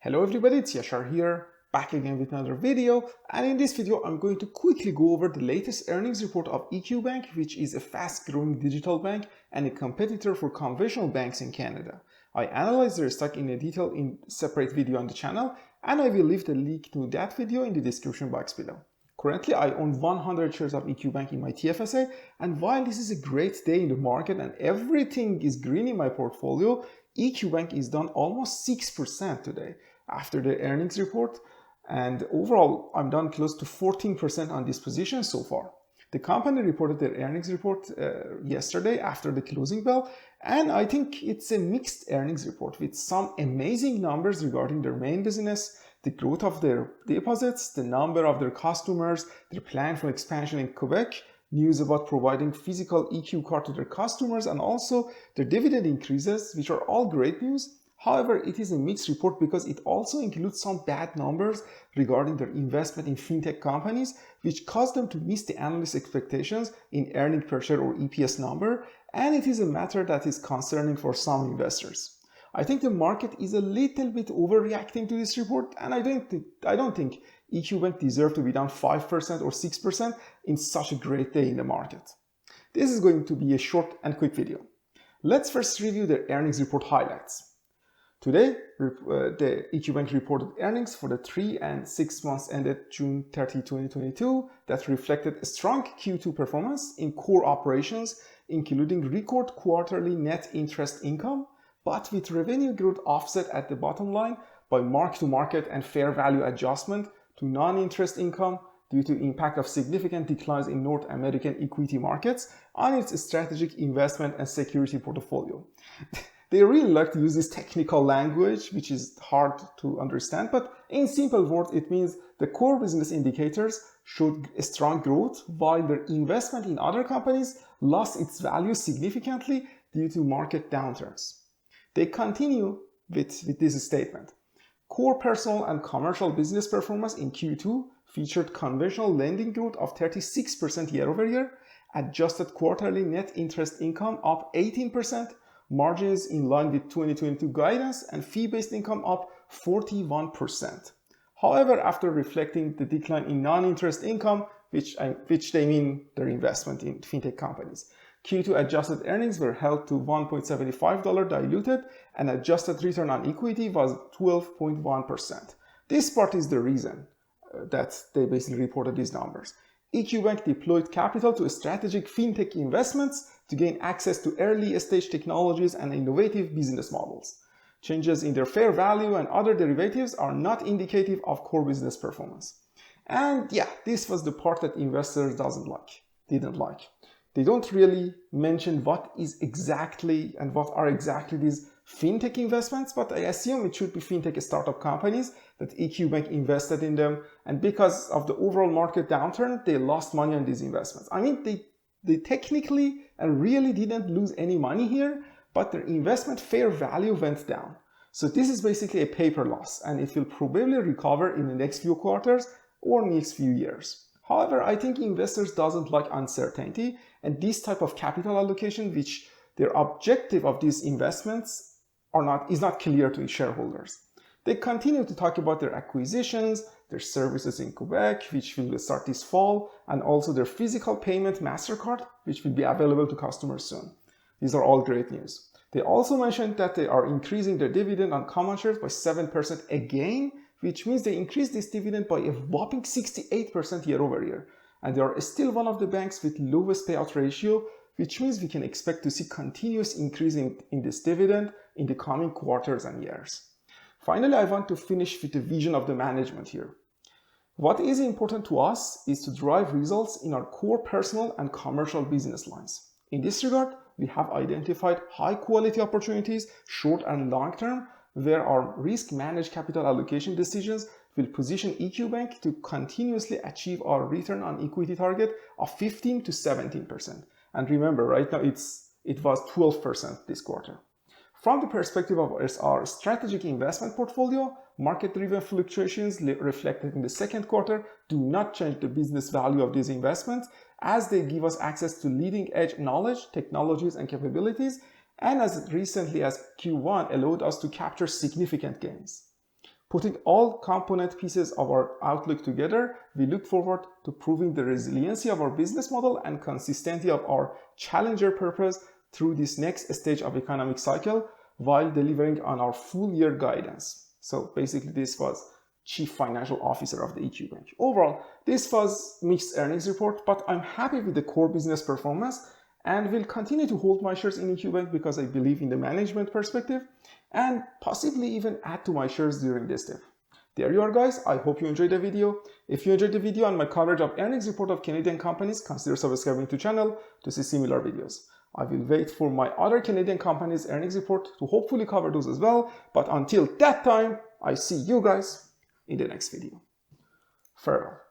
Hello everybody, it's Yashar here, back again with another video, and in this video I'm going to quickly go over the latest earnings report of EQ Bank, which is a fast-growing digital bank and a competitor for conventional banks in Canada. I analyzed their stock in detail in a separate video on the channel, and I will leave the link to that video in the description box below. Currently, I own 100 shares of EQ Bank in my TFSA, and while this is a great day in the market and everything is green in my portfolio, EQ Bank is down almost 6% today after the earnings report, and overall I'm down close to 14% on this position so far. The company reported their earnings report yesterday after the closing bell, and I think it's a mixed earnings report with some amazing numbers regarding their main business, the growth of their deposits, the number of their customers, their plan for expansion in Quebec, news about providing physical EQ card to their customers, and also their dividend increases, which are all great news. However, it is a mixed report because it also includes some bad numbers regarding their investment in fintech companies, which caused them to miss the analyst expectations in earning per share or EPS number, and it is a matter that is concerning for some investors. I think the market is a little bit overreacting to this report, and I don't think EQ Bank deserves to be down 5% or 6% in such a great day in the market. This is going to be a short and quick video. Let's first review the earnings report highlights. Today, the EQ Bank reported earnings for the 3 and 6 months ended June 30, 2022 that reflected a strong Q2 performance in core operations, including record quarterly net interest income, but with revenue growth offset at the bottom line by mark-to-market and fair value adjustment to non-interest income due to impact of significant declines in North American equity markets on its strategic investment and security portfolio. They really like to use this technical language, which is hard to understand, but in simple words, it means the core business indicators showed a strong growth while their investment in other companies lost its value significantly due to market downturns. They continue with this statement. Core personal and commercial business performance in Q2 featured conventional lending growth of 36% year over year, adjusted quarterly net interest income up 18%, margins in line with 2022 guidance, and fee-based income up 41%. However, after reflecting the decline in non-interest income, which they mean their investment in fintech companies, Q2 adjusted earnings were held to $1.75 diluted, and adjusted return on equity was 12.1%. This part is the reason that they basically reported these numbers. EQ Bank deployed capital to strategic fintech investments to gain access to early stage technologies and innovative business models. Changes in their fair value and other derivatives are not indicative of core business performance. And yeah, this was the part that investors didn't like. They don't really mention what are exactly these fintech investments, but I assume it should be fintech startup companies that EQ Bank invested in them, and because of the overall market downturn, they lost money on these investments. I mean, they technically and really didn't lose any money here, but their investment fair value went down. So this is basically a paper loss, and it will probably recover in the next few quarters or next few years. However, I think investors doesn't like uncertainty, and this type of capital allocation, which their objective of these investments is not clear to shareholders. They continue to talk about their acquisitions, their services in Quebec, which will start this fall, and also their physical payment MasterCard, which will be available to customers soon. These are all great news. They also mentioned that they are increasing their dividend on common shares by 7% again, which means they increased this dividend by a whopping 68% year over year. And they are still one of the banks with lowest payout ratio, which means we can expect to see continuous increase in this dividend in the coming quarters and years. Finally, I want to finish with the vision of the management here. What is important to us is to drive results in our core personal and commercial business lines. In this regard, we have identified high quality opportunities, short and long term, where our risk managed capital allocation decisions will position EQ Bank to continuously achieve our return on equity target of 15 to 17%. And remember, right now it was 12% this quarter. From the perspective of our strategic investment portfolio, market-driven fluctuations reflected in the second quarter do not change the business value of these investments, as they give us access to leading-edge knowledge, technologies, and capabilities, and as recently as Q1 allowed us to capture significant gains. Putting all component pieces of our outlook together, we look forward to proving the resiliency of our business model and consistency of our challenger purpose through this next stage of economic cycle while delivering on our full year guidance. So basically this was Chief Financial Officer of the EQ Bank. Overall, this was mixed earnings report, but I'm happy with the core business performance and will continue to hold my shares in EQ Bank because I believe in the management perspective and possibly even add to my shares during this step. There you are guys, I hope you enjoyed the video. If you enjoyed the video and my coverage of earnings report of Canadian companies, consider subscribing to the channel to see similar videos. I will wait for my other Canadian companies earnings report to hopefully cover those as well, but until that time, I see you guys in the next video. Farewell.